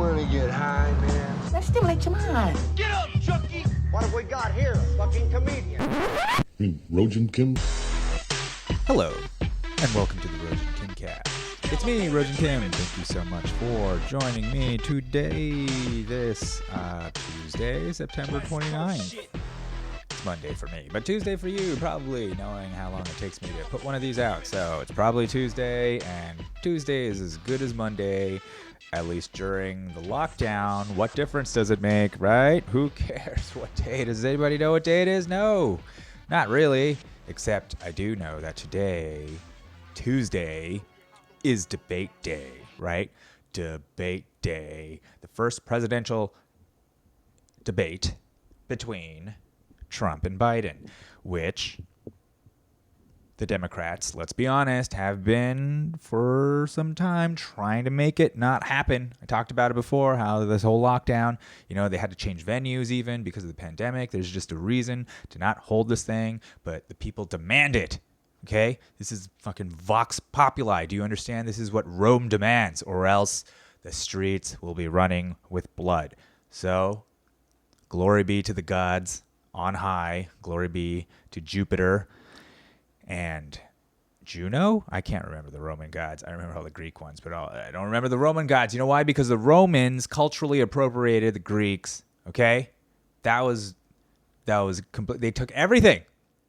wanna get high, man? Let's stimulate your mind. Get up, Chucky! What have we got here? A fucking comedian. Rojan Kim. Hello, and welcome to the Rojan Kim Cast. It's me, Rojan Kim. Thank you so much for joining me today, this Tuesday, September 29th. It's Monday for me, but Tuesday for you, probably, knowing how long it takes me to put one of these out. So it's probably Tuesday, and Tuesday is as good as Monday, at least during the lockdown. What difference does it make, right? Who cares what day? Does anybody know what day it is? No, not really. Except I do know that today, Tuesday, is debate day, right? Debate day. The first presidential debate between Trump and Biden, which the Democrats, let's be honest, have been for some time trying to make it not happen. I talked about it before, how this whole lockdown, they had to change venues even because of the pandemic. There's just a reason to not hold this thing, but the people demand it, okay? This is fucking vox populi. Do you understand? This is what Rome demands, or else the streets will be running with blood. So, glory be to the gods on high. Glory be to Jupiter and Juno? I can't remember the Roman gods. I remember all the Greek ones, but I don't remember the Roman gods. You know why? Because the Romans culturally appropriated the Greeks, okay? That was complete. They took everything.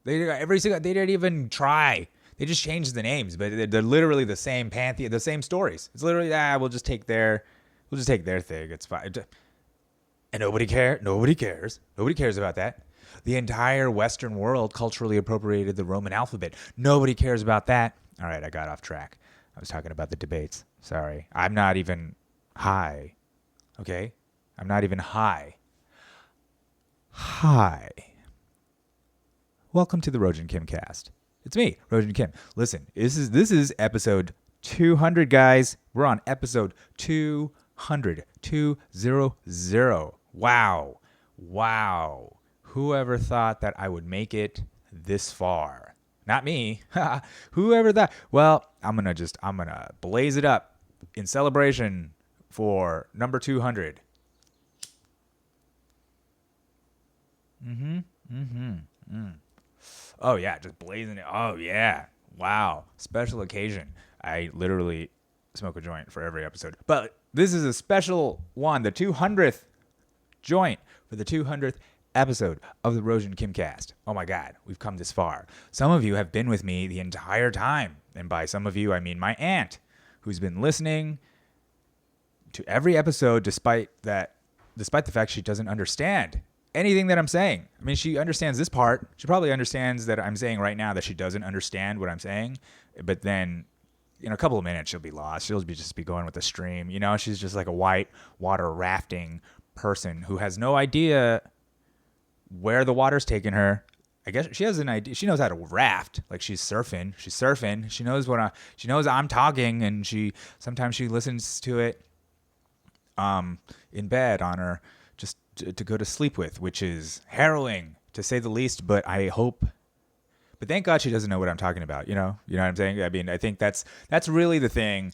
They didn't even try. They just changed the names, but they're literally the same pantheon, the same stories. It's literally, we'll just take their thing. It's fine. And nobody cares. Nobody cares about that. The entire Western world culturally appropriated the Roman alphabet. Nobody cares about that. All right, I got off track. I was talking about the debates. Sorry. I'm not even high. Okay? I'm not even high. Hi. Welcome to the Rojan Kim Cast. It's me, Rojan Kim. Listen, this is episode 200, guys. We're on episode 200. 200. Wow. Whoever thought that I would make it this far? Not me. Whoever thought? Well, I'm gonna blaze it up in celebration for number 200. Oh yeah, just blazing it. Oh yeah. Wow. Special occasion. I literally smoke a joint for every episode. But this is a special one, the 200th joint for the 200th episode of the Rojan Kim Cast. Oh my God, we've come this far. Some of you have been with me the entire time. And by some of you, I mean my aunt, who's been listening to every episode despite the fact she doesn't understand anything that I'm saying. I mean, she understands this part. She probably understands that I'm saying right now that she doesn't understand what I'm saying. But then in a couple of minutes, she'll be lost. She'll just be going with the stream. She's just like a white water rafting person who has no idea where the water's taking her. I guess she has an idea. She knows how to raft. Like she's surfing. She knows she knows I'm talking, and sometimes she listens to it in bed on her just to go to sleep with, which is harrowing to say the least. But thank God she doesn't know what I'm talking about. You know what I'm saying? I mean, I think that's really the thing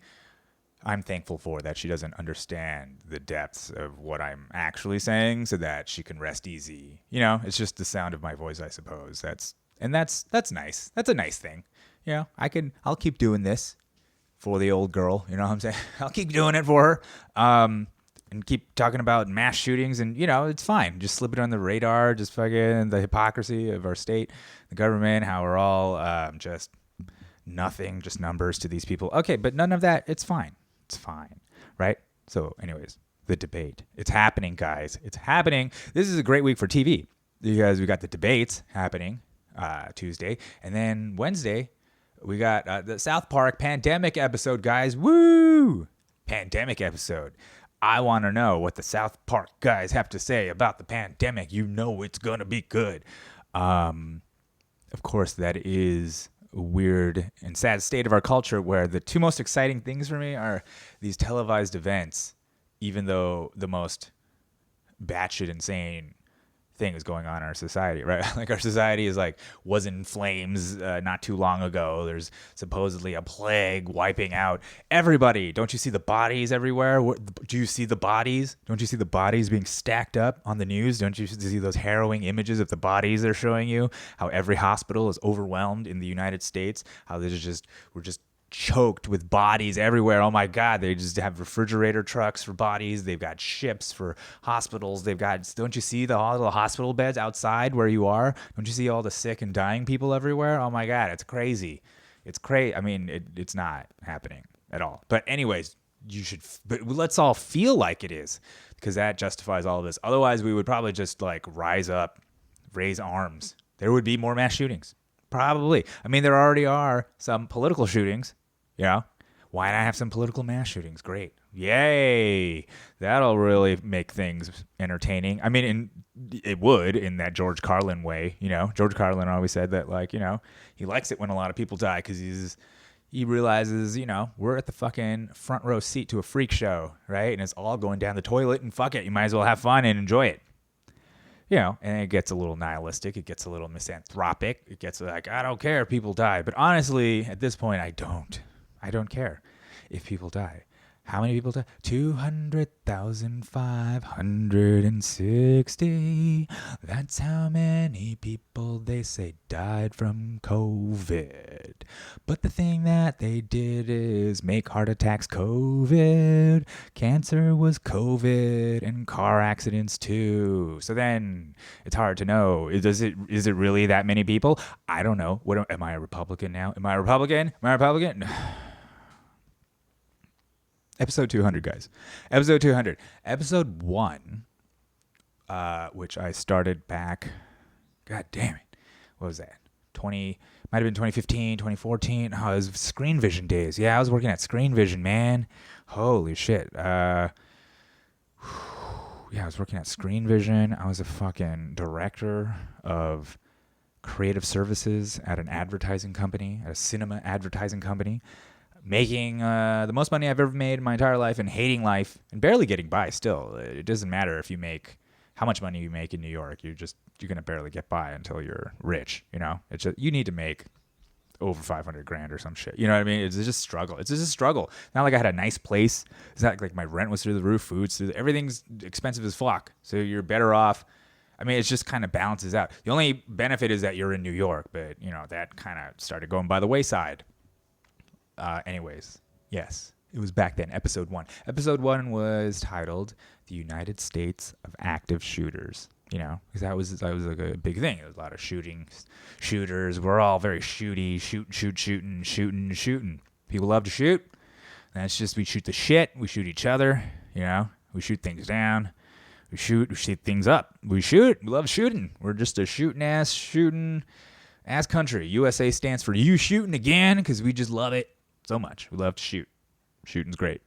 I'm thankful for, that she doesn't understand the depths of what I'm actually saying, so that she can rest easy. It's just the sound of my voice, I suppose. That's nice. That's a nice thing. I'll keep doing this for the old girl. You know what I'm saying? I'll keep doing it for her. And keep talking about mass shootings, and it's fine. Just slip it on the radar. Just fucking the hypocrisy of our state, the government, how we're all just nothing, just numbers to these people. Okay, but none of that. It's fine. It's fine, right? So, anyways, the debate. It's happening, guys. It's happening. This is a great week for TV because we got the debates happening Tuesday, and then Wednesday we got the South Park pandemic episode, guys. Woo! Pandemic episode. I want to know what the South Park guys have to say about the pandemic. It's going to be good. Of course, that is a weird and sad state of our culture where the two most exciting things for me are these televised events, even though the most batshit insane thing is going on in our society, right? Like our society is like was in flames not too long ago. There's supposedly a plague wiping out everybody. Don't you see the bodies everywhere? Do you see the bodies? Don't you see the bodies being stacked up on the news? Don't you see those harrowing images of the bodies they're showing you? How every hospital is overwhelmed in the United States. How we're just choked with bodies everywhere. Oh my God, they just have refrigerator trucks for bodies. They've got ships for hospitals. Don't you see all the hospital beds outside where you are? Don't you see all the sick and dying people everywhere? Oh my God, it's crazy. It's crazy. I mean, it's not happening at all. But anyways, but let's all feel like it is, because that justifies all of this. Otherwise, we would probably just like rise up, raise arms. There would be more mass shootings. Probably. I mean, there already are some political shootings. You know, why not have some political mass shootings? Great. Yay. That'll really make things entertaining. I mean, it would in that George Carlin way. You know, George Carlin always said that, like, you know, he likes it when a lot of people die because he realizes, you know, we're at the fucking front row seat to a freak show, right? And it's all going down the toilet, and fuck it. You might as well have fun and enjoy it. You know, and it gets a little nihilistic. It gets a little misanthropic. It gets like, I don't care if people die. But honestly, at this point, I don't care if people die. How many people died? 200,560. That's how many people they say died from COVID. But the thing that they did is make heart attacks COVID. Cancer was COVID, and car accidents too. So then it's hard to know. Is it really that many people? I don't know. Am I a Republican now? Am I a Republican? Episode 200, guys. Episode 200. Episode 1, which I started back, God damn it. What was that? Might have been 2015, 2014. Oh, it was Screen Vision days. Yeah, I was working at Screen Vision, man. Holy shit. Yeah, I was working at Screen Vision. I was a fucking director of creative services at an advertising company, at a cinema advertising company. Making the most money I've ever made in my entire life, and hating life and barely getting by still. It doesn't matter if you make how much money you make in New York. You're going to barely get by until you're rich, you know? It's just, you need to make over 500 grand or some shit. You know what I mean? It's just struggle. It's just a struggle. Not like I had a nice place. It's not like my rent was through the roof, everything's expensive as fuck. So you're better off. I mean, it just kind of balances out. The only benefit is that you're in New York, but you know, that kind of started going by the wayside. Anyways, yes, it was back then. Episode 1. Episode 1 was titled "The United States of Active Shooters." You know, because that was like a big thing. There was a lot of shooters. We're all very shooting. People love to shoot. That's just, we shoot the shit. We shoot each other. You know, we shoot things down. We shoot things up. We love shooting. We're just a shooting ass country. USA stands for you shooting again, because we just love it so much. We love to shoot. Shooting's great.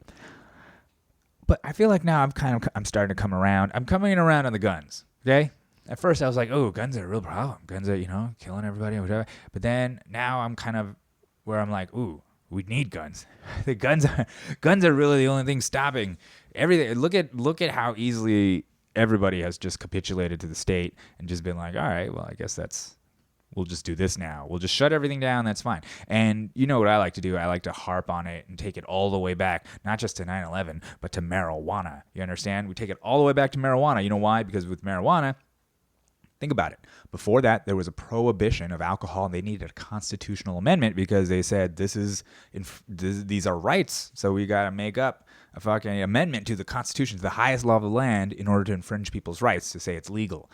But I feel like now I'm starting to come around. I'm coming around on the guns. Okay? At first I was like, oh, guns are a real problem. Guns are, you know, killing everybody, whatever. But then now I'm kind of where I'm like, ooh, we need guns. The guns are really the only thing stopping everything. Look at how easily everybody has just capitulated to the state and just been like, all right, well, I guess we'll just do this now. We'll just shut everything down. That's fine. And you know what I like to do? I like to harp on it and take it all the way back, not just to 9/11, but to marijuana. You understand? We take it all the way back to marijuana. You know why? Because with marijuana, think about it. Before that, there was a prohibition of alcohol, and they needed a constitutional amendment because they said these are rights. So we got to make up a fucking amendment to the Constitution, to the highest law of the land, in order to infringe people's rights, to say it's legal.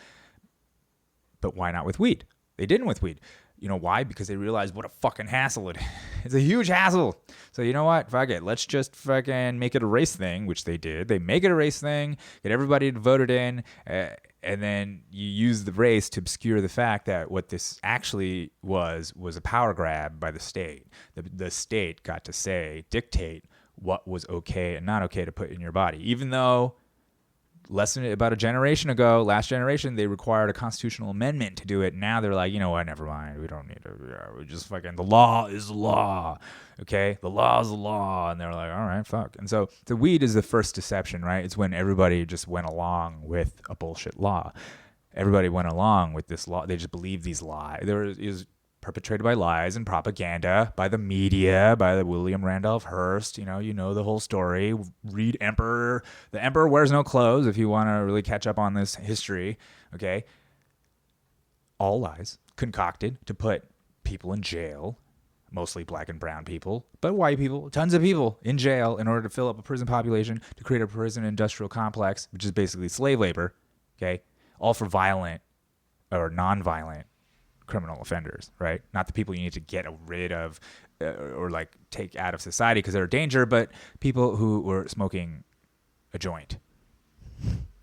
But why not with weed? They didn't with weed. You know why? Because they realized what a fucking hassle it is. It's a huge hassle. So you know what? Fuck it. Let's just fucking make it a race thing, which they did. They make it a race thing, get everybody to vote it in, and then you use the race to obscure the fact that what this actually was a power grab by the state. The state got to dictate what was okay and not okay to put in your body, even though about a generation ago, last generation, they required a constitutional amendment to do it. Now they're like, you know what, never mind. We don't need to. We just fucking, the law is the law. Okay? The law is the law. And they're like, all right, fuck. And so the weed is the first deception, right? It's when everybody just went along with a bullshit law. everybody went along with this law. They just believed these lies. Is perpetrated by lies and propaganda, by the media, by the William Randolph Hearst. You know the whole story. Read Emperor. The Emperor Wears No Clothes if you want to really catch up on this history. Okay. All lies concocted to put people in jail, mostly black and brown people, but white people, tons of people in jail in order to fill up a prison population, to create a prison industrial complex, which is basically slave labor. Okay. All for violent or non-violent criminal offenders, right? Not the people you need to get rid of or like take out of society because they're a danger, but people who were smoking a joint.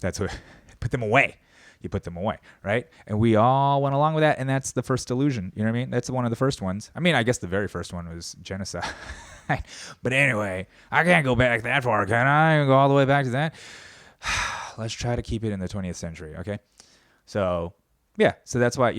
That's what put them away. You put them away, right? And we all went along with that, and that's the first delusion. You know what I mean? That's one of the first ones. I mean, I guess the very first one was genocide. But anyway, I can't go back that far, can I? Go all the way back to that. Let's try to keep it in the 20th century, okay? So, yeah. So that's why,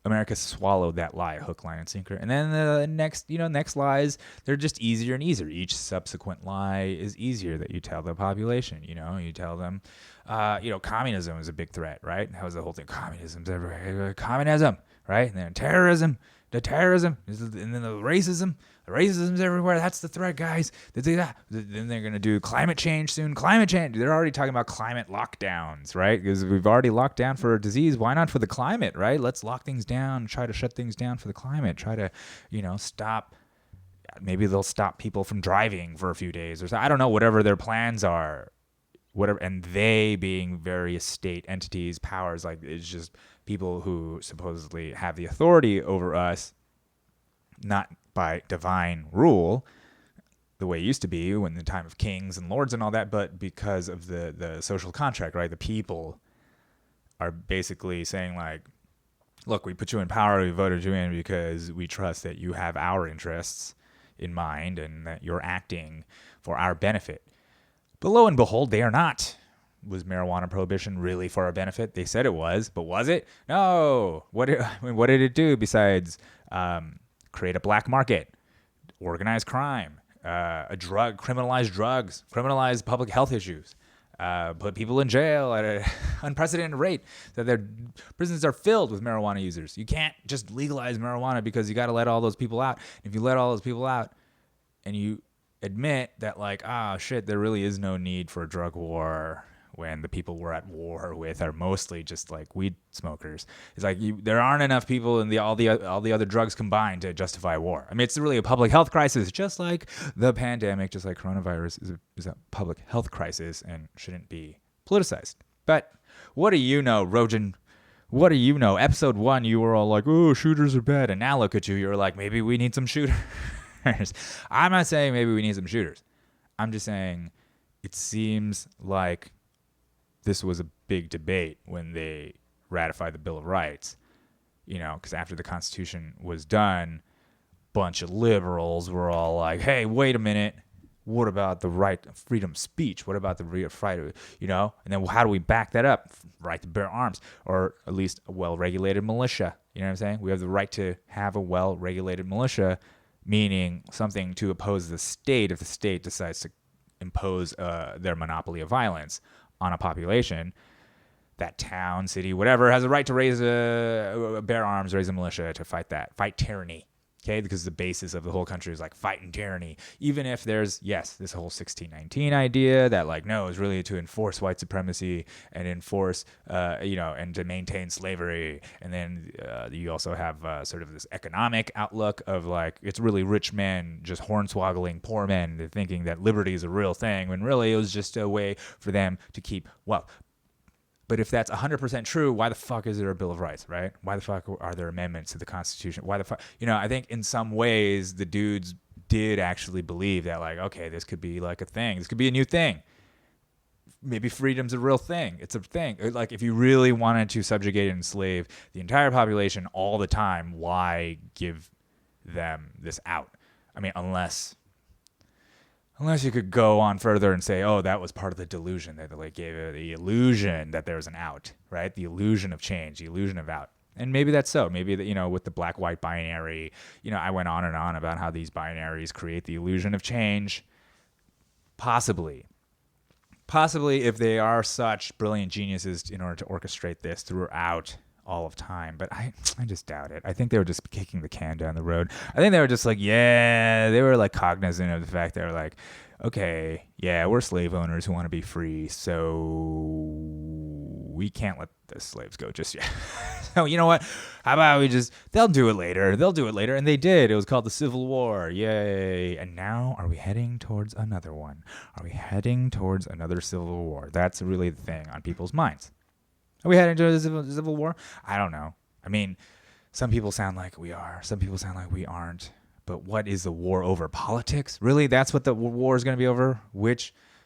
America swallowed that lie, hook, line, and sinker. And then the next lies, they're just easier and easier. Each subsequent lie is easier that you tell the population. You tell them, communism is a big threat, right? How was the whole thing? Communism's everywhere. Communism, right? And then terrorism, and then the racism. The racism's everywhere. That's the threat, guys. They do that. Then they're going to do climate change soon. Climate change. They're already talking about climate lockdowns, right? Because we've already locked down for a disease. Why not for the climate, right? Let's lock things down, try to shut things down for the climate. Try to, stop. Maybe they'll stop people from driving for a few days or so. I don't know, whatever their plans are. Whatever, and they being various state entities, powers, like it's just people who supposedly have the authority over us, not by divine rule, the way it used to be when the time of kings and lords and all that, but because of the social contract, right? The people are basically saying like, look, we put you in power, we voted you in because we trust that you have our interests in mind and that you're acting for our benefit. But lo and behold, they are not. Was marijuana prohibition really for our benefit? They said it was, but was it? No. What did it do besides create a black market, organized crime, criminalize drugs, criminalize public health issues, put people in jail at an unprecedented rate, that their prisons are filled with marijuana users. You can't just legalize marijuana because you got to let all those people out. If you let all those people out and you admit that like, shit, there really is no need for a drug war when the people we're at war with are mostly just like weed smokers. It's like there aren't enough people in all the other drugs combined to justify war. I mean, it's really a public health crisis, just like the pandemic, just like coronavirus is a public health crisis and shouldn't be politicized. But what do you know, Rojan? What do you know? Episode 1, you were all like, oh, shooters are bad. And now look at you. You're like, maybe we need some shooters. I'm not saying maybe we need some shooters. I'm just saying it seems like this was a big debate when they ratified the Bill of Rights, because after the Constitution was done, a bunch of liberals were all like, hey, wait a minute. What about the right of freedom of speech? What about the right of, and then how do we back that up? Right to bear arms, or at least a well-regulated militia. You know what I'm saying? We have the right to have a well-regulated militia, meaning something to oppose the state if the state decides to impose their monopoly of violence on a population. That town, city, whatever, has a right to bear arms, raise a militia to fight tyranny. Okay, because the basis of the whole country is like fighting tyranny. Even if there's, this whole 1619 idea that like, no, is really to enforce white supremacy and enforce, and to maintain slavery. And then you also have sort of this economic outlook of like, it's really rich men just hornswoggling poor men. They're thinking that liberty is a real thing when really it was just a way for them to keep wealth. But if that's 100% true, why the fuck is there a Bill of Rights, right? Why the fuck are there amendments to the Constitution? Why the fuck? I think in some ways the dudes did actually believe that like, okay, this could be like a thing. This could be a new thing. Maybe freedom's a real thing. It's a thing. Like if you really wanted to subjugate and enslave the entire population all the time, why give them this out? I mean, unless you could go on further and say, oh, that was part of the delusion. That like gave it the illusion that there's an out, right? The illusion of change, the illusion of out. And maybe that's so. Maybe that, with the black-white binary, I went on and on about how these binaries create the illusion of change. Possibly. Possibly if they are such brilliant geniuses in order to orchestrate this throughout all of time. But I just doubt it. I think they were just kicking the can down the road. I think they were just like, yeah, they were like cognizant of the fact they were like, okay, yeah, we're slave owners who want to be free, so we can't let the slaves go just yet. So you know what? How about they'll do it later. And they did. It was called the Civil War. Yay. And now are we heading towards another one? Are we heading towards another Civil War? That's really the thing on people's minds. Are we heading towards a Civil War? I don't know. I mean, some people sound like we are. Some people sound like we aren't. But what is the war over? Politics? Really? That's what the war is going to be over?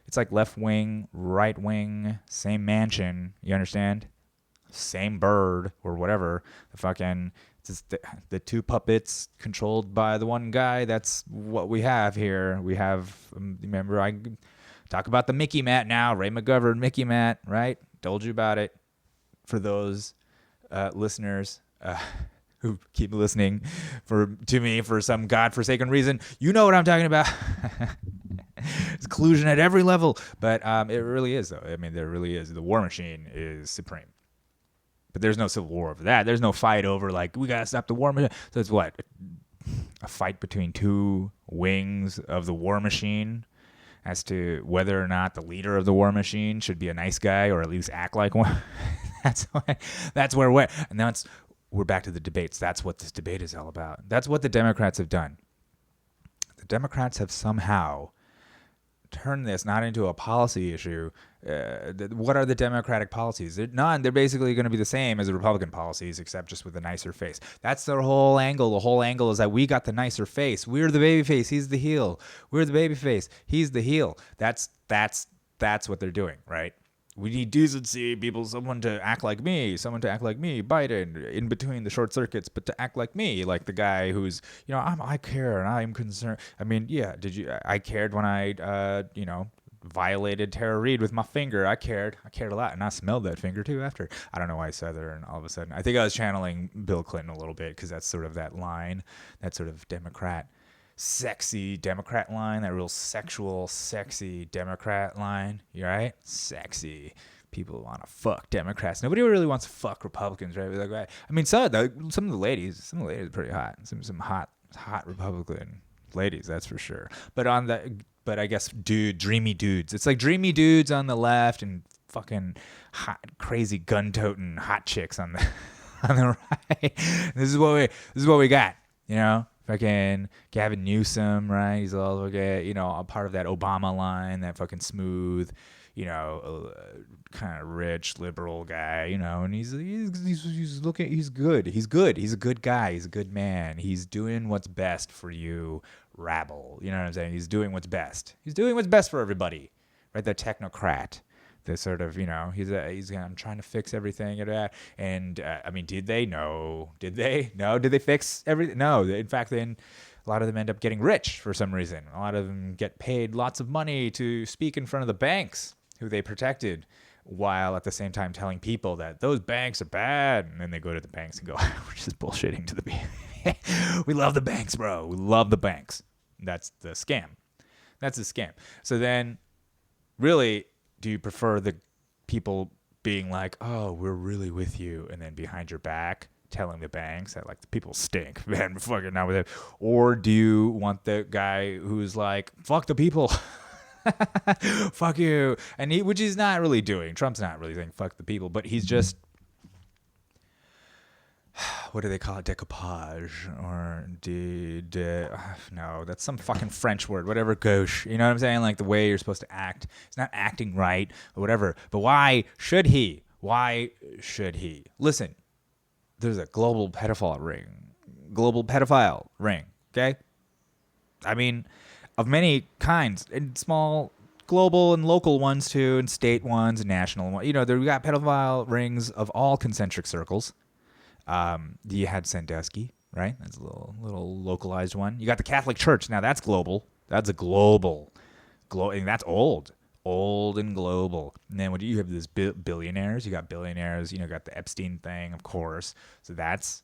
It's like left wing, right wing, same mansion. You understand? Same bird or whatever. The two puppets controlled by the one guy. That's what we have here. We have, remember, I talk about the Mickey Mat now. Ray McGovern, Mickey Mat, right? Told you about it. For those listeners who keep listening to me for some godforsaken reason, you know what I'm talking about. It's collusion at every level. But it really is, though. I mean, there really is. The war machine is supreme. But there's no civil war over that. There's no fight over, like, we got to stop the war machine. So it's what? A fight between two wings of the war machine as to whether or not the leader of the war machine should be a nice guy or at least act like one. That's where we're back to the debates. That's what this debate is all about. That's what the Democrats have done. The Democrats have somehow turned this not into a policy issue. What are the Democratic policies? They're none. They're basically going to be the same as the Republican policies, except just with a nicer face. That's their whole angle. The whole angle is that we got the nicer face. We're the baby face. He's the heel. We're the baby face. He's the heel. That's what they're doing, right? We need decency, people, someone to act like me, Biden, in between the short circuits, but to act like me, like the guy who's, I care and I'm concerned. I mean, yeah, I cared when I, violated Tara Reid with my finger. I cared a lot, and I smelled that finger too after. I don't know why I said that, and all of a sudden, I think I was channeling Bill Clinton a little bit, because that's sort of that line, that sort of sexy Democrat line, that real sexual, sexy Democrat line. You right? Sexy. People want to fuck Democrats. Nobody really wants to fuck Republicans, right? Like, I mean, some of the ladies are pretty hot. Some hot Republican ladies, that's for sure. But I guess dreamy dudes. It's like dreamy dudes on the left and fucking hot, crazy gun-toting hot chicks on the right. This is what we got, Fucking Gavin Newsom, right? He's all a part of that Obama line, that fucking smooth, kind of rich liberal guy, and he's good. He's good. He's a good guy. He's a good man. He's doing what's best for you, rabble. You know what I'm saying? He's doing what's best. He's doing what's best for everybody, right? The technocrat. The sort of, I'm trying to fix everything. And, I mean, did they? No. Did they? No. Did they fix everything? No. In fact, then a lot of them end up getting rich for some reason. A lot of them get paid lots of money to speak in front of the banks who they protected, while at the same time telling people that those banks are bad. And then they go to the banks and go, we're just bullshitting to the banks. We love the banks, bro. We love the banks. That's the scam. That's a scam. So then, really, do you prefer the people being like, oh, we're really with you, and then behind your back telling the banks that, like, the people stink, man, fucking not with it? Or do you want the guy who's like, fuck the people, fuck you, and which he's not really doing. Trump's not really saying fuck the people, but he's just, what do they call it? Decoupage or no, that's some fucking French word, whatever, gauche. You know what I'm saying? Like the way you're supposed to act. It's not acting right or whatever. But why should he? Listen, there's a global pedophile ring. Okay? I mean, of many kinds, and small, global and local ones too, and state ones and national ones. We got pedophile rings of all concentric circles. You had Sandusky, right? That's a little localized one. You got the Catholic Church. Now that's global. That's a global, and that's old and global. And then what do you have? This billionaires. You got billionaires. Got the Epstein thing, of course. So that's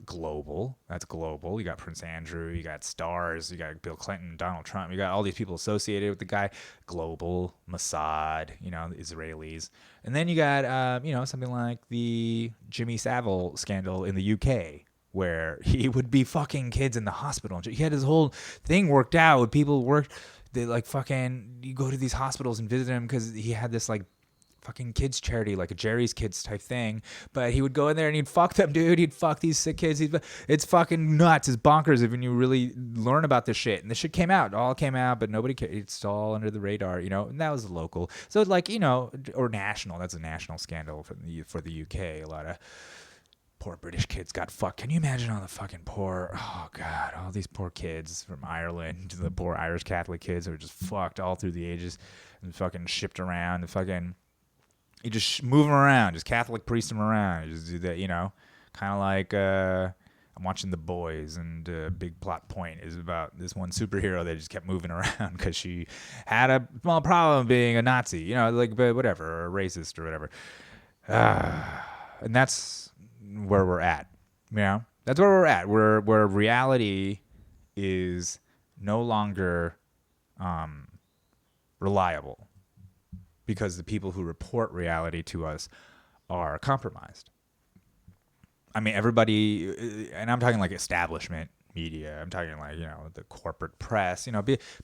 global. That's global. You got Prince Andrew, you got stars, you got Bill Clinton, Donald Trump, you got all these people associated with the guy. Global, Mossad, the Israelis. And then you got, something like the Jimmy Savile scandal in the UK, where he would be fucking kids in the hospital. He had his whole thing worked out. People worked, they like fucking, you go to these hospitals and visit him because he had this like fucking kids charity, like a Jerry's Kids type thing. But he would go in there and he'd fuck them, dude. He'd fuck these sick kids. It's fucking nuts. It's bonkers if you really learn about this shit. And this shit came out. It all came out, but nobody cared. It's all under the radar, and that was local. So like, or national. That's a national scandal for the UK. A lot of poor British kids got fucked. Can you imagine all the fucking poor, oh God, all these poor kids from Ireland, the poor Irish Catholic kids who were just fucked all through the ages and fucking shipped around and fucking, you just move them around, just Catholic priest them around. You just do that, kind of like I'm watching The Boys, and big plot point is about this one superhero that just kept moving around because she had a small problem being a Nazi, but whatever, or a racist or whatever. And that's where we're at, That's where we're at, where reality is no longer reliable, because the people who report reality to us are compromised. I mean, everybody, and I'm talking like establishment media. I'm talking like, the corporate press,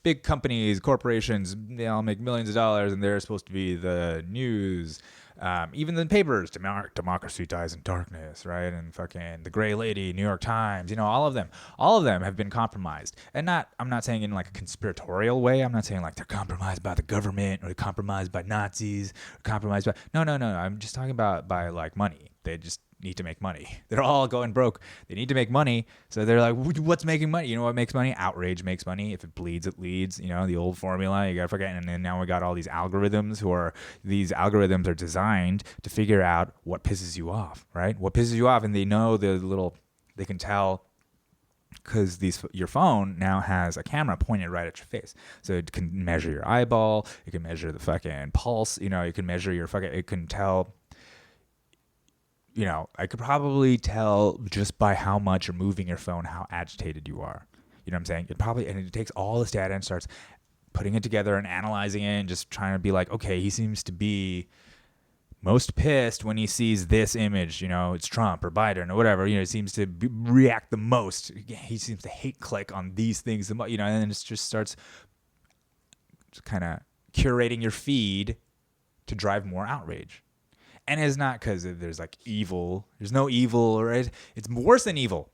big companies, corporations, they all make millions of dollars and they're supposed to be the news. Even the papers, Democracy Dies in Darkness, right? And fucking The Gray Lady, New York Times, all of them have been compromised. And I'm not saying in like a conspiratorial way. I'm not saying like they're compromised by the government or they're compromised by Nazis or compromised by, no. I'm just talking about by like money. They just need to make money. They're all going broke. They need to make money. So they're like, what's making money? You know what makes money? Outrage makes money. If it bleeds, it leads. The old formula. You got to forget. And then now we got all these algorithms these algorithms are designed to figure out what pisses you off, right? What pisses you off. And they know they can tell, because your phone now has a camera pointed right at your face. So it can measure your eyeball. It can measure the fucking pulse. It can measure it can tell. I could probably tell just by how much you're moving your phone how agitated you are. You know what I'm saying? It takes all this data and starts putting it together and analyzing it and just trying to be like, okay, he seems to be most pissed when he sees this image. It's Trump or Biden or whatever. He seems to react the most. He seems to hate click on these things the most. And then it just starts kind of curating your feed to drive more outrage. And it's not because there's like evil. There's no evil, right? It's worse than evil,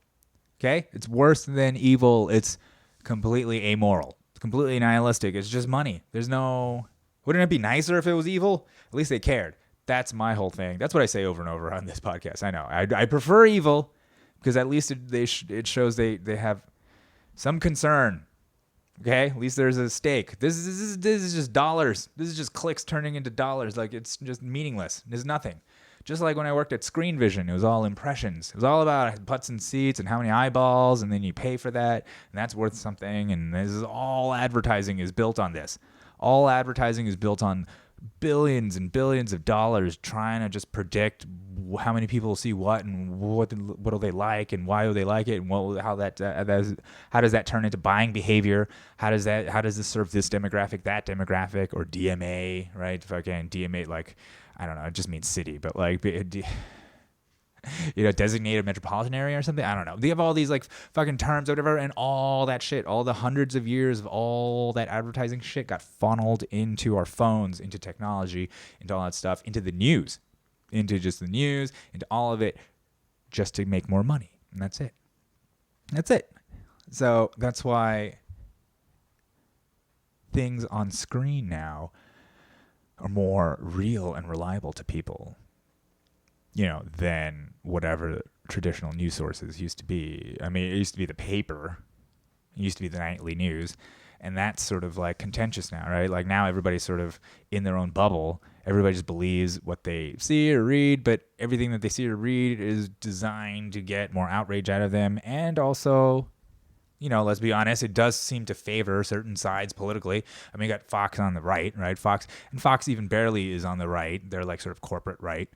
okay? It's worse than evil. It's completely amoral. It's completely nihilistic. It's just money. Wouldn't it be nicer if it was evil? At least they cared. That's my whole thing. That's what I say over and over on this podcast. I know. I prefer evil because at least it shows they have some concern. Okay, at least there's a stake. This is just dollars. This is just clicks turning into dollars. Like, it's just meaningless. There's nothing. Just like when I worked at Screen Vision, it was all impressions. It was all about butts and seats and how many eyeballs, and then you pay for that, and that's worth something. And this is all advertising is built on this. All advertising is built on billions and billions of dollars trying to just predict how many people see what and what do they like and why do they like it and how does that turn into buying behavior? How does this serve this demographic, that demographic, or DMA, right? Fucking DMA, like, I don't know, it just means city, but like designated metropolitan area or something. I don't know. They have all these like fucking terms or whatever, and all that shit, all the hundreds of years of all that advertising shit got funneled into our phones, into technology, into all that stuff, into the news, into just the news, into all of it, just to make more money. And that's it. That's it. So that's why things on screen now are more real and reliable to people, than whatever traditional news sources used to be. I mean, it used to be the paper. It used to be the nightly news. And that's sort of like contentious now, right? Like now everybody's sort of in their own bubble. Everybody just believes what they see or read, but everything that they see or read is designed to get more outrage out of them. And also, let's be honest, it does seem to favor certain sides politically. I mean, you got Fox on the right? Fox even barely is on the right. They're like sort of corporate right.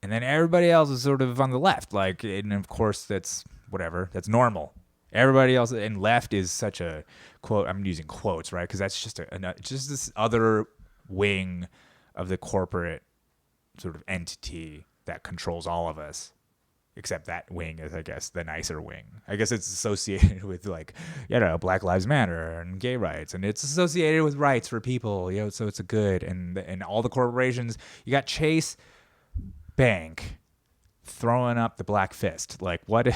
And then everybody else is sort of on the left. Like, and of course, that's whatever. That's normal. Everybody else, and left is such a quote. I'm using quotes, right? Because that's just just this other wing of the corporate sort of entity that controls all of us. Except that wing is, I guess, the nicer wing. I guess it's associated with, like, Black Lives Matter and gay rights, and it's associated with rights for people, so it's a good. And all the corporations, you got Chase Bank throwing up the black fist. Like, what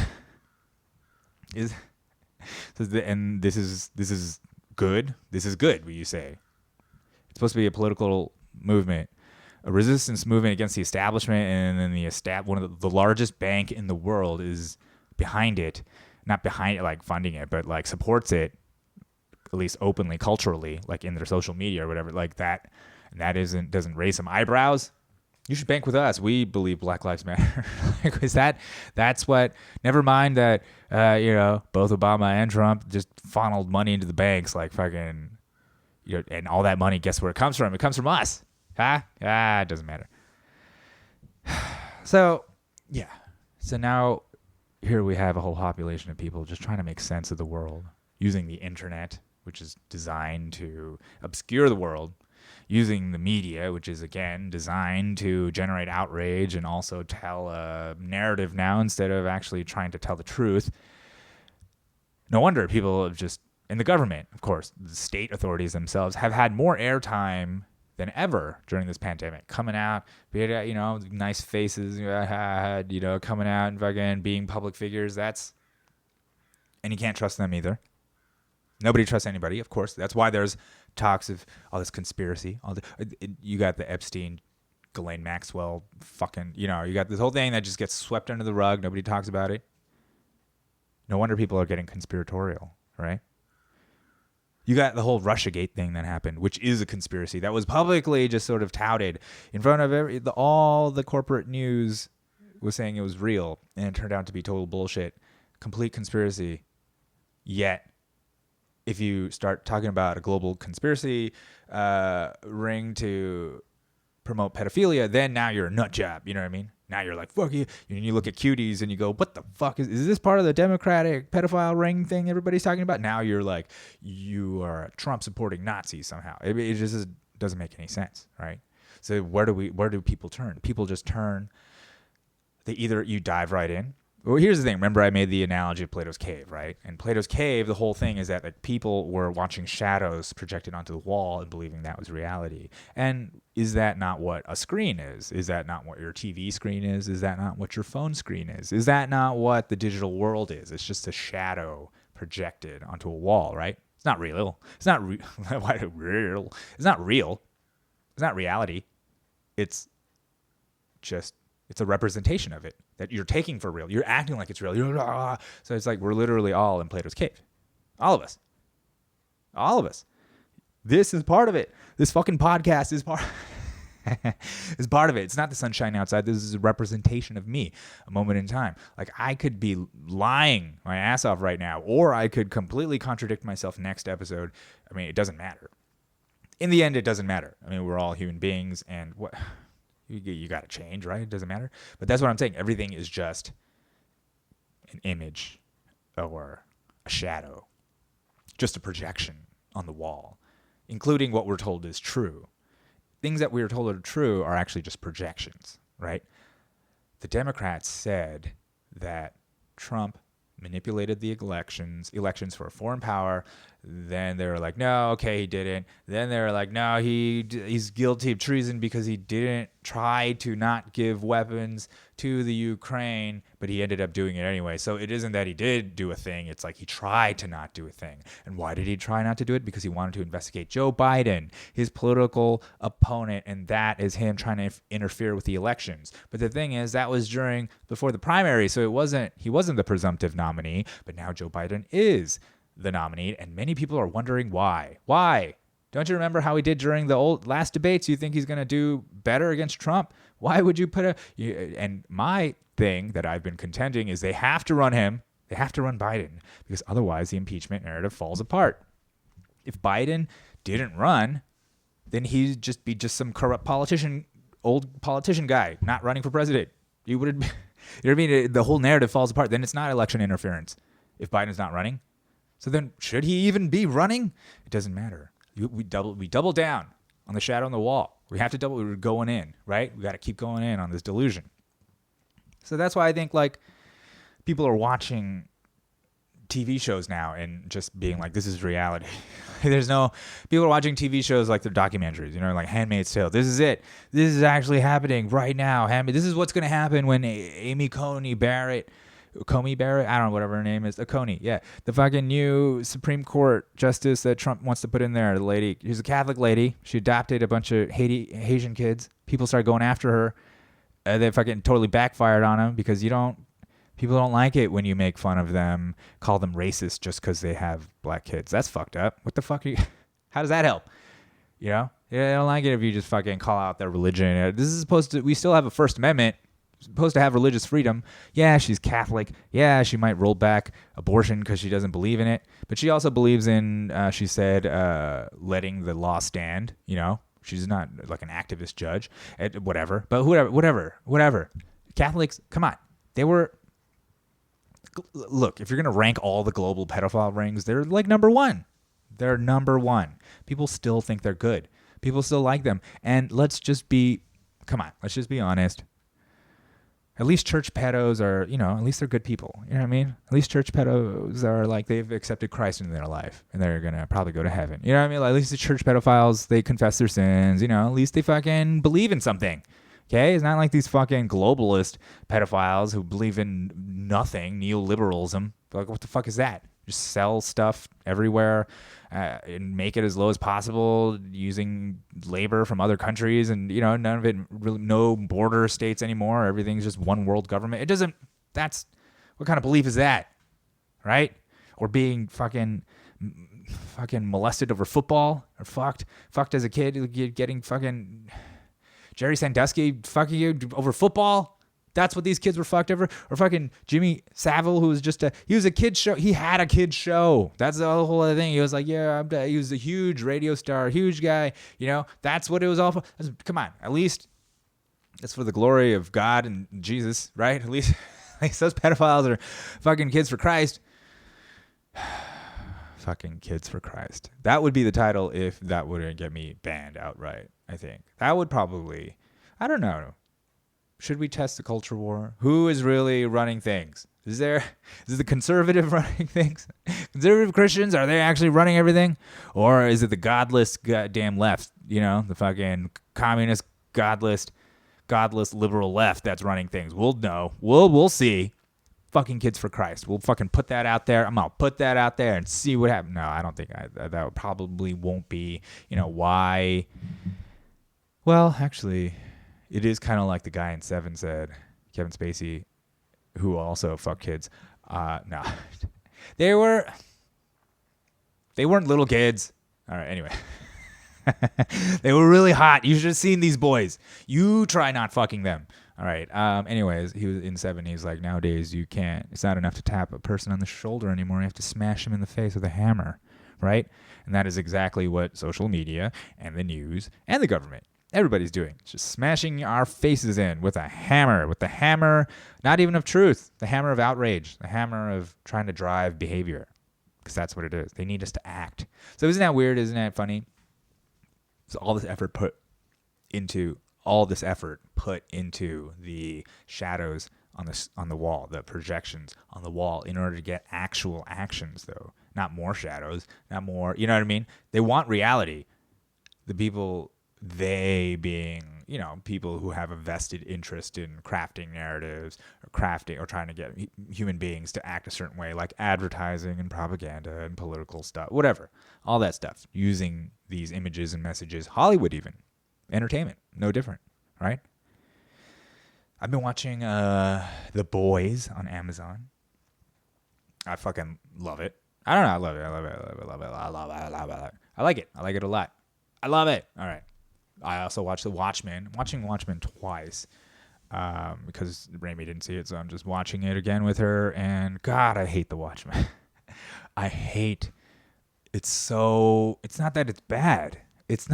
is? And this is good. This is good. What you say? It's supposed to be a political movement. A resistance movement against the establishment, and then one of the largest bank in the world is behind it, not behind it like funding it, but like supports it, at least openly, culturally, like in their social media or whatever, like that. And that doesn't raise some eyebrows. You should bank with us. We believe Black Lives Matter. Like, is that's what? Never mind that both Obama and Trump just funneled money into the banks, like fucking, and all that money. Guess where it comes from? It comes from us. Huh? It doesn't matter. So, yeah. So now here we have a whole population of people just trying to make sense of the world using the internet, which is designed to obscure the world, using the media, which is, again, designed to generate outrage and also tell a narrative now instead of actually trying to tell the truth. No wonder people have just, and the government, of course, the state authorities themselves have had more airtime than ever during this pandemic, coming out, nice faces, coming out and fucking being public figures. And you can't trust them either. Nobody trusts anybody, of course. That's why there's talks of all this conspiracy. You got the Epstein, Ghislaine Maxwell, fucking, you got this whole thing that just gets swept under the rug. Nobody talks about it. No wonder people are getting conspiratorial, right? You got the whole Russiagate thing that happened, which is a conspiracy that was publicly just sort of touted in front of all the corporate news was saying it was real, and it turned out to be total bullshit, complete conspiracy. Yet, if you start talking about a global conspiracy ring to promote pedophilia, then now you're a nut job. You know what I mean? Now you're like, fuck you. And you look at cuties and you go, what the fuck? Is this part of the Democratic pedophile ring thing everybody's talking about? Now you're like, you are a Trump supporting Nazi somehow. It just doesn't make any sense, right? So where do people turn? People just turn. You dive right in. Well, here's the thing. Remember, I made the analogy of Plato's Cave, right? And Plato's Cave, the whole thing is that like, people were watching shadows projected onto the wall and believing that was reality. And is that not what a screen is? Is that not what your TV screen is? Is that not what your phone screen is? Is that not what the digital world is? It's just a shadow projected onto a wall, right? It's not real. It's not real. It's not real. It's not reality. It's a representation of it that you're taking for real. You're acting like it's real. So it's like we're literally all in Plato's Cave. All of us. All of us. This is part of it. This fucking podcast is part of it. It's not the sunshine outside. This is a representation of me, a moment in time. Like I could be lying my ass off right now, or I could completely contradict myself next episode. I mean, it doesn't matter. In the end, it doesn't matter. I mean, we're all human beings, and what... You got to change, right? It doesn't matter. But that's what I'm saying. Everything is just an image or a shadow, just a projection on the wall, including what we're told is true. Things that we are told are true are actually just projections, right? The Democrats said that Trump manipulated the elections for a foreign power. Then they were like, no, okay, he didn't. Then they were like, no, he's guilty of treason because he didn't try to not give weapons to the Ukraine, but he ended up doing it anyway. So it isn't that he did do a thing. It's like he tried to not do a thing. And why did he try not to do it? Because he wanted to investigate Joe Biden, his political opponent, and that is him trying to interfere with the elections. But the thing is, that was before the primary, so he wasn't the presumptive nominee, but now Joe Biden is the nominee, and many people are wondering why. Why? Don't you remember how he did during the last debates? You think he's going to do better against Trump? Why would you and my thing that I've been contending is they have to run him. They have to run Biden because otherwise the impeachment narrative falls apart. If Biden didn't run, then he'd just be some corrupt politician old politician guy not running for president. You would, you know what I mean? The whole narrative falls apart. Then it's not election interference if Biden's not running. So then should he even be running? It doesn't matter. We double down on the shadow on the wall. We have to double. We're going in, right? We got to keep going in on this delusion. So that's why I think like people are watching TV shows now and just being like, this is reality. People are watching TV shows like they're documentaries, like Handmaid's Tale. This is it. This is actually happening right now. This is what's going to happen when Amy Coney Barrett, I don't know, whatever her name is. Coney, yeah. The fucking new Supreme Court justice that Trump wants to put in there, the lady, she's a Catholic lady. She adopted a bunch of Haitian kids. People started going after her. They fucking totally backfired on them because people don't like it when you make fun of them, call them racist just because they have black kids. That's fucked up. What the fuck how does that help? Yeah, they don't like it if you just fucking call out their religion. This is we still have a First Amendment, supposed to have religious freedom. Yeah, she's Catholic. Yeah, she might roll back abortion because she doesn't believe in it. But she also believes in, she said, letting the law stand, She's not like an activist judge, whatever. But whatever. Catholics, come on. Look, if you're going to rank all the global pedophile rings, they're like number one. They're number one. People still think they're good. People still like them. And let's just be honest. At least church pedos are, at least they're good people. You know what I mean? At least church pedos are like, they've accepted Christ into their life and they're going to probably go to heaven. You know what I mean? Like, at least the church pedophiles, they confess their sins, at least they fucking believe in something. Okay? It's not like these fucking globalist pedophiles who believe in nothing, neoliberalism. Like, what the fuck is that? Just sell stuff everywhere and make it as low as possible using labor from other countries, and none of it really, no border states anymore. Everything's just one world government. That's what kind of belief is that, right? Or being fucking molested over football, or fucked as a kid, getting fucking Jerry Sandusky fucking you over football. That's what these kids were fucked over. Or fucking Jimmy Savile, who was he was a kid show. He had a kid show. That's the whole other thing. He was like, he was a huge radio star, huge guy. That's what it was all for. Come on, at least it's for the glory of God and Jesus, right? At least those pedophiles are fucking kids for Christ. Fucking kids for Christ. That would be the title if that wouldn't get me banned outright, I think. That would probably, I don't know. Should we test the culture war? Who is really running things? Is the conservative running things? Conservative Christians, are they actually running everything? Or is it the godless goddamn left, the fucking communist, godless liberal left that's running things? We'll know. We'll see. Fucking kids for Christ. We'll fucking put that out there. I'm going to put that out there and see what happens. No, I don't think that probably won't be, why. Well, actually, it is kind of like the guy in Seven said, Kevin Spacey, who also fucked kids. No, they weren't little kids. All right, anyway. They were really hot. You should have seen these boys. You try not fucking them. All right. Anyways, he was in Seven. He's like, nowadays you can't. It's not enough to tap a person on the shoulder anymore. You have to smash him in the face with a hammer, right? And that is exactly what social media and the news and the government, everybody's doing. It's just smashing our faces in with a hammer. With the hammer, not even of truth, the hammer of outrage, the hammer of trying to drive behavior, because that's what it is. They need us to act. So isn't that weird? Isn't that funny? So all this effort put into the shadows on the wall, the projections on the wall, in order to get actual actions, though. Not more shadows, not more, you know what I mean? They want reality. The people, they being, people who have a vested interest in crafting narratives or trying to get human beings to act a certain way, like advertising and propaganda and political stuff, whatever, all that stuff, using these images and messages. Hollywood, even entertainment, no different, right? I've been watching The Boys on Amazon. I fucking love it. I don't know, I love it. I like it. I like it a lot. I love it. All right. I also watched The Watchmen. I'm watching Watchmen twice because Rami didn't see it, so I'm just watching it again with her. And God, I hate The Watchmen. It's not that it's bad. It's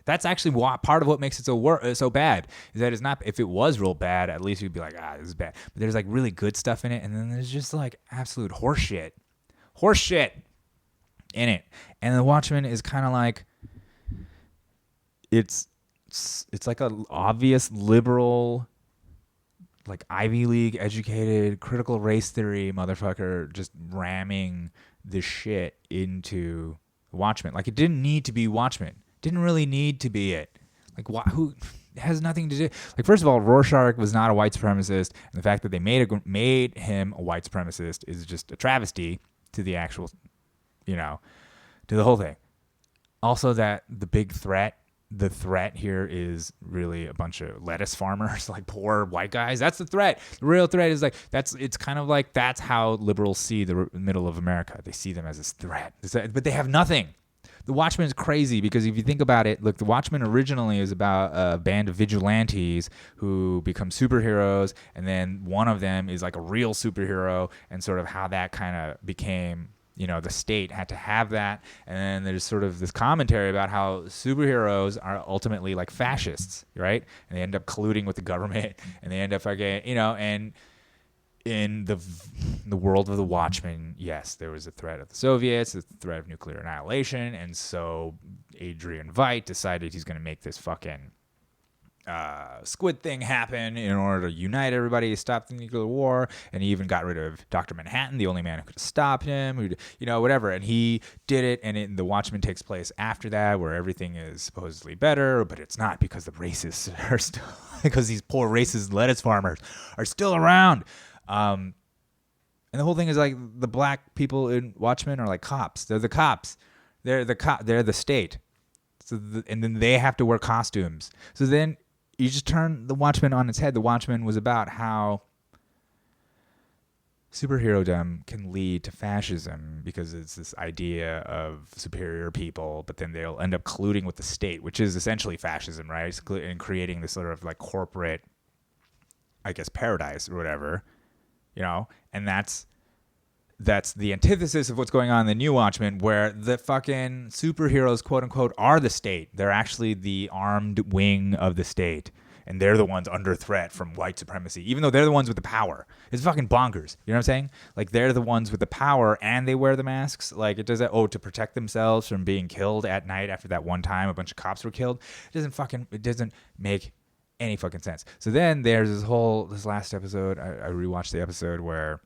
That's actually part of what makes it so bad is that it's not. If it was real bad, at least you'd be like, this is bad. But there's like really good stuff in it, and then there's just like absolute horseshit in it. And the Watchmen is kind of like it's like a obvious liberal, like Ivy League educated critical race theory motherfucker just ramming this shit into Watchmen. Like, it didn't need to be Watchmen. Didn't really need to be it. Like, who it has nothing to do. Like, first of all, Rorschach was not a white supremacist, and the fact that they made him a white supremacist is just a travesty to the actual, to the whole thing. Also, that the threat here is really a bunch of lettuce farmers, like poor white guys. That's the threat. The real threat is like, it's kind of like, that's how liberals see the middle of America. They see them as this threat, but they have nothing. The Watchmen is crazy because if you think about it, look, the Watchmen originally is about a band of vigilantes who become superheroes, and then one of them is like a real superhero, and sort of how that kind of became, the state had to have that. And then there's sort of this commentary about how superheroes are ultimately like fascists, right? And they end up colluding with the government, and they end up fucking, and in the world of the Watchmen, yes, there was a threat of the Soviets, a threat of nuclear annihilation, and so Adrian Veidt decided he's going to make this fucking squid thing happen in order to unite everybody, stop the nuclear war, and he even got rid of Dr. Manhattan, the only man who could have stopped him, whatever, and he did it, and the Watchmen takes place after that, where everything is supposedly better, but it's not, because the racists are still, because these poor racist lettuce farmers are still around. And the whole thing is like, the black people in Watchmen are like cops. They're the cops. They're the state. So and then they have to wear costumes. So then you just turn the Watchmen on its head. The Watchmen was about how superhero-dom can lead to fascism, because it's this idea of superior people, but then they'll end up colluding with the state, which is essentially fascism, right? And creating this sort of like corporate, I guess, paradise or whatever. And that's the antithesis of what's going on in the new Watchmen, where the fucking superheroes, quote unquote, are the state. They're actually the armed wing of the state, and they're the ones under threat from white supremacy, even though they're the ones with the power. It's fucking bonkers. You know what I'm saying? Like, they're the ones with the power, and they wear the masks. Like, it does that, to protect themselves from being killed at night after that one time a bunch of cops were killed. It doesn't make any fucking sense. So then there's this last episode. I rewatched the episode where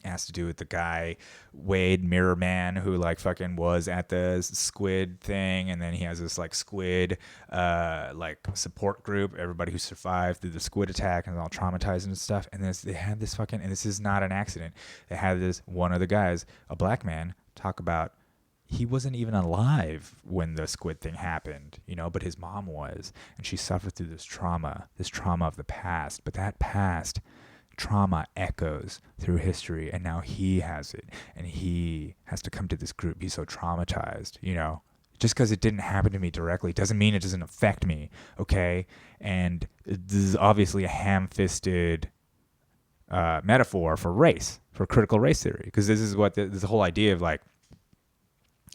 it has to do with the guy, Wade Mirror Man, who like fucking was at the squid thing, and then he has this like squid like support group, everybody who survived through the squid attack and all traumatized and stuff. And they had this fucking, and this is not an accident, they had this one of the guys, a black man, talk about he wasn't even alive when the squid thing happened, but his mom was, and she suffered through this trauma of the past, but that past trauma echoes through history, and now he has it, and he has to come to this group. He's so traumatized, just because it didn't happen to me directly doesn't mean it doesn't affect me, okay? And this is obviously a ham-fisted metaphor for race, for critical race theory, because this is what this whole idea of like,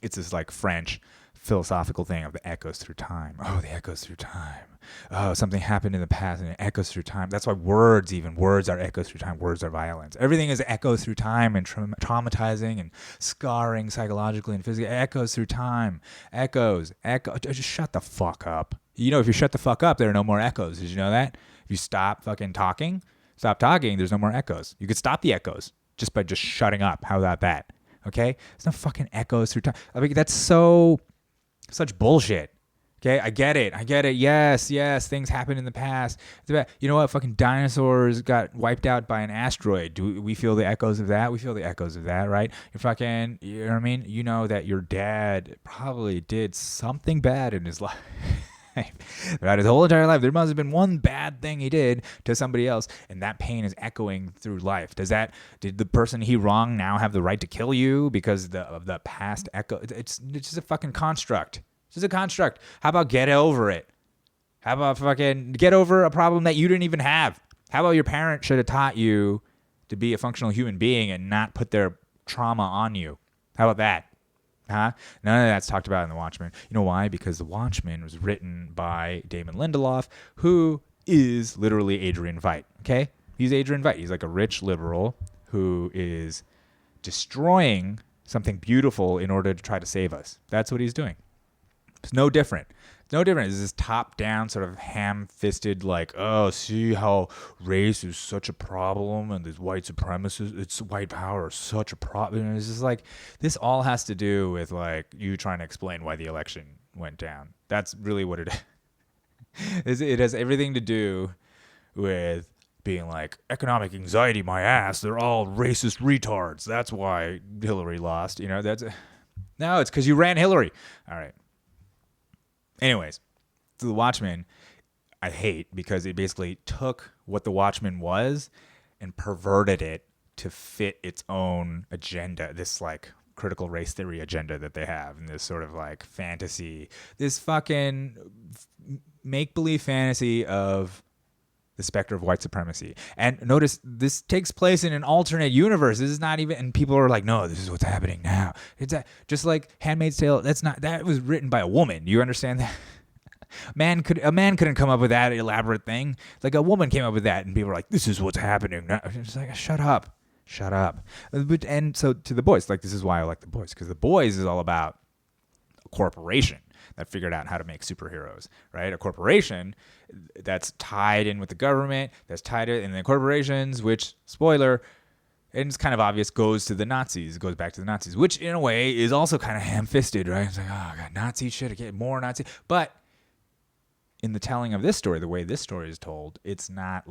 it's this like French philosophical thing of the echoes through time. Oh, the echoes through time. Oh, something happened in the past and it echoes through time. That's why words are echoes through time. Words are violence. Everything is echoes through time and traumatizing and scarring psychologically and physically. Echoes through time. Echo. Just shut the fuck up. If you shut the fuck up, there are no more echoes. Did you know that? If you stop fucking talking, there's no more echoes. You could stop the echoes just by just shutting up. How about that? Okay? There's no fucking echoes through time. I mean, that's such bullshit. Okay? I get it. Yes. Things happened in the past. You know what? Fucking dinosaurs got wiped out by an asteroid. Do we feel the echoes of that? We feel the echoes of that, right? You know what I mean? You know that your dad probably did something bad in his life. Throughout his whole entire life, there must have been one bad thing he did to somebody else, and that pain is echoing through life. Did the person he wronged now have the right to kill you because of the past echo? It's just a fucking construct. It's just a construct. How about get over it? How about fucking get over a problem that you didn't even have? How about your parent should have taught you to be a functional human being and not put their trauma on you? How about that? Huh? None of that's talked about in The Watchmen. You know why? Because The Watchmen was written by Damon Lindelof, who is literally Adrian Veidt. Okay? He's Adrian Veidt. He's like a rich liberal who is destroying something beautiful in order to try to save us. That's what he's doing. It's no different. It's no different. It's this top-down sort of ham-fisted, like, oh, see how race is such a problem and this white supremacists, it's white power is such a problem. And it's just like, this all has to do with, like, you trying to explain why the election went down. That's really what it is. It has everything to do with being like, economic anxiety, my ass, they're all racist retards. That's why Hillary lost. You know, no, it's because you ran Hillary. All right. Anyways, The Watchmen, I hate because it basically took what The Watchmen was and perverted it to fit its own agenda, this like critical race theory agenda that they have, and this sort of like fantasy, this fucking make-believe fantasy of the specter of white supremacy. And notice this takes place in an alternate universe. This is not even, and people are like, no, this is what's happening now. It's just like Handmaid's Tale. That was written by a woman. You understand that? A man couldn't come up with that elaborate thing. Like a woman came up with that, and people were like, this is what's happening now. It's like, shut up. And so to The Boys, like, this is why I like The Boys, because The Boys is all about a corporation that figured out how to make superheroes, right? A corporation that's tied in with the government, that's tied in the corporations, which, spoiler, and it's kind of obvious, goes to the Nazis. It goes back to the Nazis, which in a way is also kind of ham-fisted, right? It's like, oh, God, Nazi shit, I get more Nazi. But in the telling of this story, the way this story is told, it's not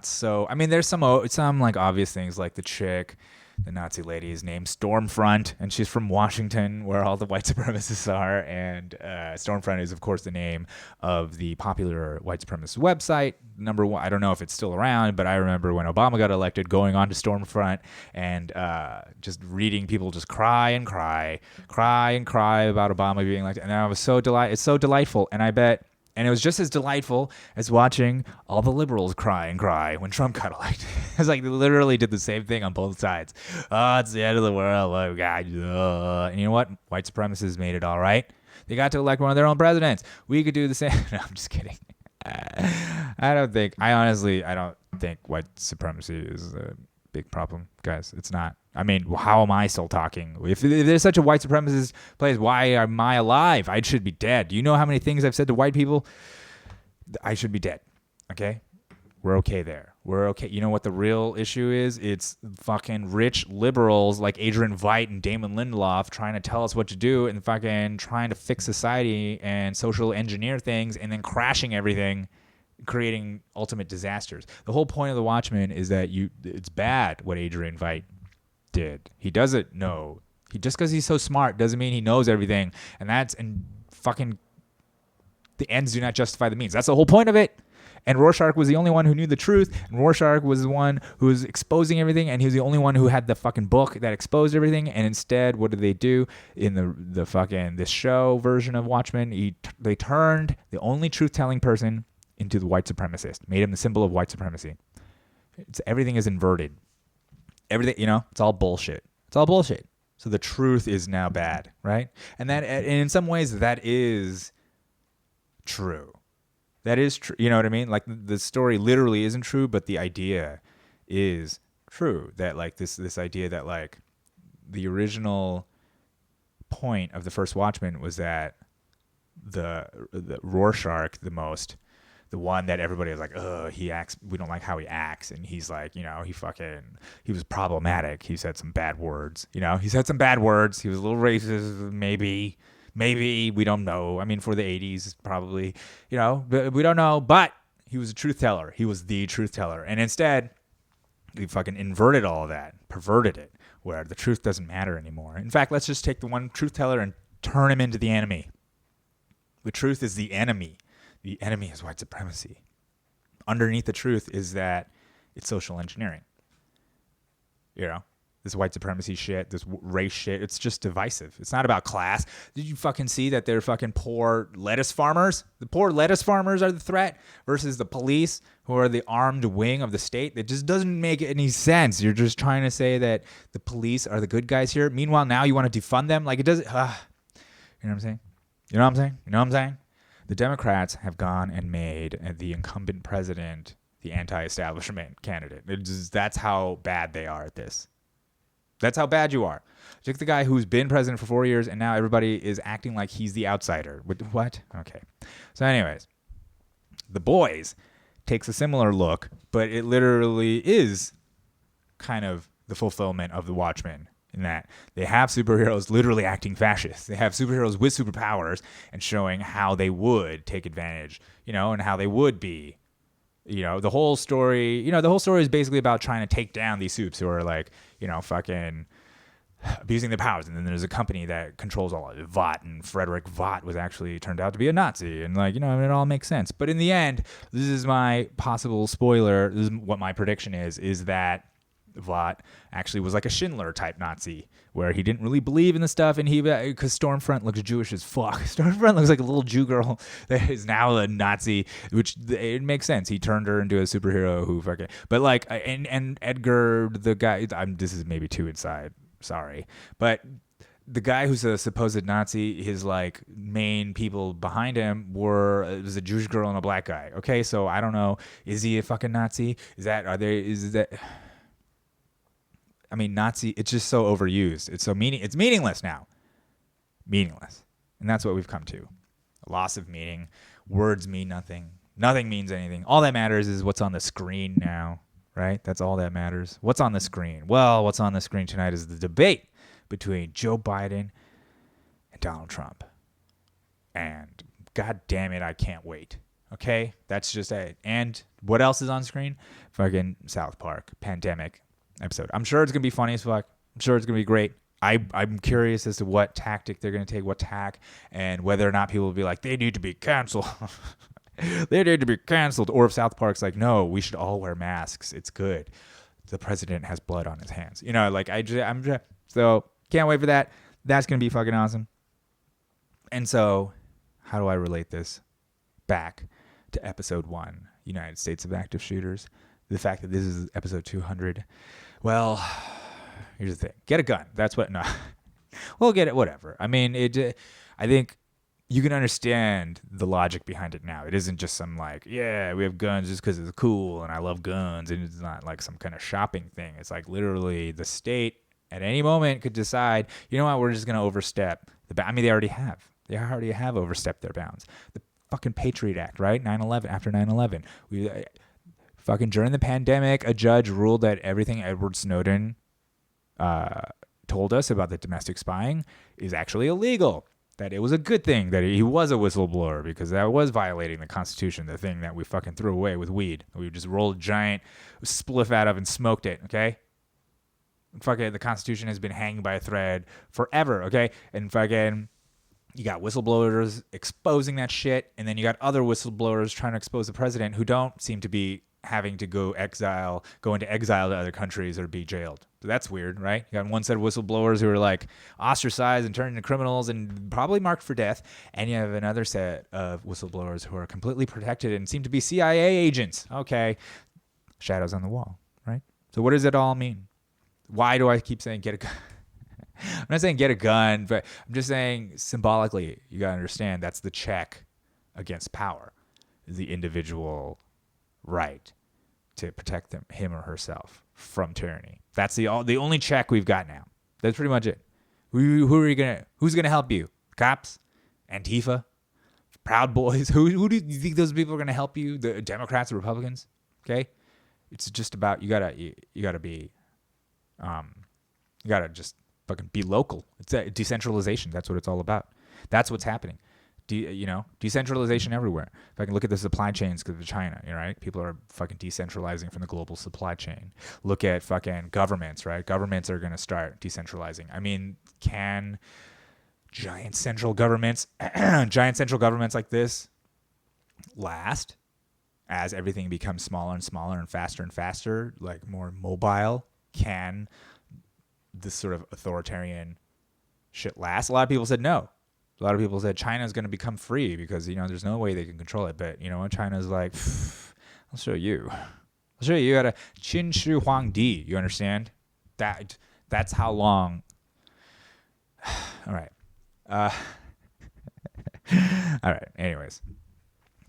so, I mean, there's some like obvious things, like the Nazi lady is named Stormfront, and she's from Washington, where all the white supremacists are. And Stormfront is, of course, the name of the popular white supremacist website. Number one, I don't know if it's still around, but I remember when Obama got elected, going on to Stormfront and just reading people just cry and cry about Obama being elected. And I was it's so delightful. And I bet. And it was just as delightful as watching all the liberals cry and cry when Trump got elected. It's like they literally did the same thing on both sides. Oh, it's the end of the world. Oh, God. And you know what? White supremacists made it all right. They got to elect one of their own presidents. We could do the same. No, I'm just kidding. I don't think white supremacy is a big problem, guys. It's not. I mean, how am I still talking? If there's such a white supremacist place, why am I alive? I should be dead. Do you know how many things I've said to white people? I should be dead. Okay? We're okay there. We're okay. You know what the real issue is? It's fucking rich liberals like Adrian Veidt and Damon Lindelof trying to tell us what to do and fucking trying to fix society and social engineer things and then crashing everything, creating ultimate disasters. The whole point of The Watchmen is that it's bad what Adrian Veidt did. He doesn't know. Just because he's so smart doesn't mean he knows everything. And fucking the ends do not justify the means. That's the whole point of it. And Rorschach was the only one who knew the truth. And Rorschach was the one who was exposing everything. And he was the only one who had the fucking book that exposed everything. And instead, what did they do in the fucking this show version of Watchmen? They turned the only truth-telling person into the white supremacist, made him the symbol of white supremacy. Everything is inverted. Everything, it's all bullshit. It's all bullshit. So the truth is now bad, right? And in some ways, that is true. That is true. You know what I mean? Like the story literally isn't true, but the idea is true. That like this idea that like the original point of the first Watchmen was that the Rorschach, the one that everybody was like, he acts, we don't like how he acts. And he's like, he was problematic. He said some bad words, He was a little racist, maybe, we don't know. I mean, for the 80s, probably, but we don't know. But he was a truth teller. He was the truth teller. And instead, we fucking inverted all of that, perverted it, where the truth doesn't matter anymore. In fact, let's just take the one truth teller and turn him into the enemy. The truth is the enemy. The enemy is white supremacy. Underneath the truth is that it's social engineering. this white supremacy shit, this race shit. It's just divisive. It's not about class. Did you fucking see that they're fucking poor lettuce farmers? The poor lettuce farmers are the threat versus the police, who are the armed wing of the state. It just doesn't make any sense. You're just trying to say that the police are the good guys here. Meanwhile, now you want to defund them? Like, it doesn't... you know what I'm saying? You know what I'm saying? You know what I'm saying? The Democrats have gone and made the incumbent president the anti-establishment candidate. That's how bad they are at this. That's how bad you are. Take the guy who's been president for 4 years and now everybody is acting like he's the outsider. What? Okay. So anyways, The Boys takes a similar look, but it literally is kind of the fulfillment of the Watchmen in that they have superheroes literally acting fascist. They have superheroes with superpowers and showing how they would take advantage, and how they would be. The whole story is basically about trying to take down these supes who are like, fucking abusing their powers. And then there's a company that controls all of it, Vought, and Frederick Vought was actually turned out to be a Nazi. And it all makes sense. But in the end, this is my possible spoiler. This is what my prediction is that Vought actually was like a Schindler type Nazi, where he didn't really believe in the stuff, and because Stormfront looks Jewish as fuck. Stormfront looks like a little Jew girl that is now a Nazi, which it makes sense. He turned her into a superhero who fucking, but like, and Edgar, the guy, this is maybe too inside, sorry, but the guy who's a supposed Nazi, his like main people behind him it was a Jewish girl and a black guy. Okay, so I don't know, is he a fucking Nazi? Nazi, it's just so overused. It's it's meaningless now. Meaningless. And that's what we've come to. A loss of meaning. Words mean nothing. Nothing means anything. All that matters is what's on the screen now, right? That's all that matters. What's on the screen? Well, what's on the screen tonight is the debate between Joe Biden and Donald Trump. And God damn it, I can't wait. Okay? That's just it. And what else is on screen? Fucking South Park. Pandemic episode. I'm sure it's going to be funny as fuck. I'm sure it's going to be great. I'm curious as to what tactic they're going to take, what tack, and whether or not people will be like, they need to be canceled. They need to be canceled. Or if South Park's like, no, we should all wear masks. It's good. The president has blood on his hands. So can't wait for that. That's going to be fucking awesome. And so how do I relate this back to episode 1, United States of Active Shooters? The fact that this is episode 200. Well, here's the thing. Get a gun. That's what, no. We'll get it, whatever. I think you can understand the logic behind it now. It isn't just some like, yeah, we have guns just because it's cool and I love guns. And it's not like some kind of shopping thing. It's like literally the state at any moment could decide, you know what, we're just going to overstep. They already have. They already have overstepped their bounds. The fucking Patriot Act, right? 9/11, after 9/11. Fucking during the pandemic, a judge ruled that everything Edward Snowden told us about the domestic spying is actually illegal. That it was a good thing that he was a whistleblower because that was violating the Constitution, the thing that we fucking threw away with weed. We just rolled a giant spliff out of and smoked it, okay? Fucking the Constitution has been hanging by a thread forever, okay? And fucking you got whistleblowers exposing that shit, and then you got other whistleblowers trying to expose the president who don't seem to be having to go into exile to other countries or be jailed. So that's weird, right? You got one set of whistleblowers who are like ostracized and turned into criminals and probably marked for death. And you have another set of whistleblowers who are completely protected and seem to be CIA agents. Okay. Shadows on the wall, right? So what does it all mean? Why do I keep saying get a gun? I'm not saying get a gun, but I'm just saying symbolically, you got to understand that's the check against power, the individual right to protect him or herself from tyranny. That's the only check we've got now. That's pretty much it. Who's gonna help you? Cops? Antifa? Proud Boys? Who do you think those people are gonna help you? The Democrats or Republicans? Okay? It's just about you gotta just fucking be local. It's decentralization. That's what it's all about. That's what's happening. Decentralization everywhere. If I can look at the supply chains because of China, right? People are fucking decentralizing from the global supply chain. Look at fucking governments, right? Governments are going to start decentralizing. Can giant central governments like this last as everything becomes smaller and smaller and faster, like more mobile? Can this sort of authoritarian shit last? A lot of people said no. A lot of people said China's going to become free because, there's no way they can control it. But, China's like, I'll show you. I'll show you. You got to Qin Shi Huang Di. You understand? That's how long. All right. All right. Anyways.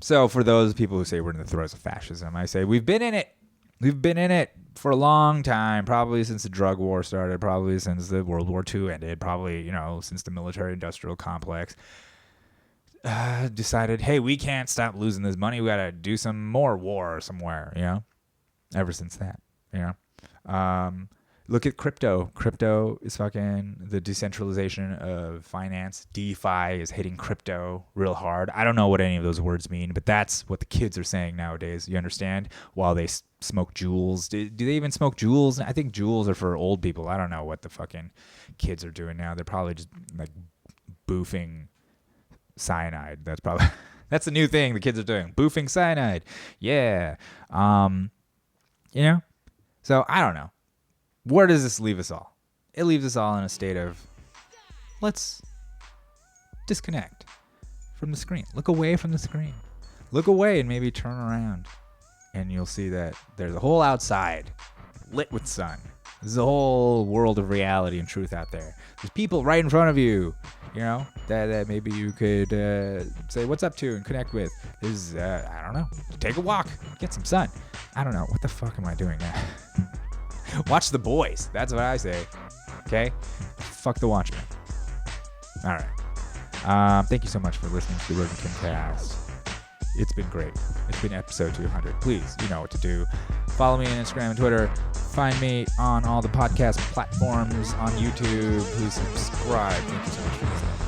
So for those people who say we're in the throes of fascism, I say we've been in it. We've been in it for a long time, probably since the drug war started, probably since the World War II ended, probably, since the military-industrial complex decided, hey, we can't stop losing this money. We got to do some more war somewhere, ever since that, Look at crypto. Crypto is fucking the decentralization of finance. DeFi is hitting crypto real hard. I don't know what any of those words mean, but that's what the kids are saying nowadays. You understand? While they smoke jewels. Do they even smoke jewels? I think jewels are for old people. I don't know what the fucking kids are doing now. They're probably just like boofing cyanide. That's the new thing the kids are doing. Boofing cyanide. Yeah. So I don't know. Where does this leave us all? It leaves us all in a state of, let's disconnect from the screen. Look away from the screen. Look away and maybe turn around. And you'll see that there's a whole outside lit with sun. There's a whole world of reality and truth out there. There's people right in front of you, that maybe you could say what's up to and connect with. There's, I don't know, take a walk, get some sun. I don't know. What the fuck am I doing now? Watch The Boys. That's what I say. Okay? Fuck the Watchmen. All right. Thank you so much for listening to the Rogan Kim Cast. It's been great. It's been episode 200. Please, you know what to do. Follow me on Instagram and Twitter. Find me on all the podcast platforms on YouTube. Please subscribe. Thank you so much for listening.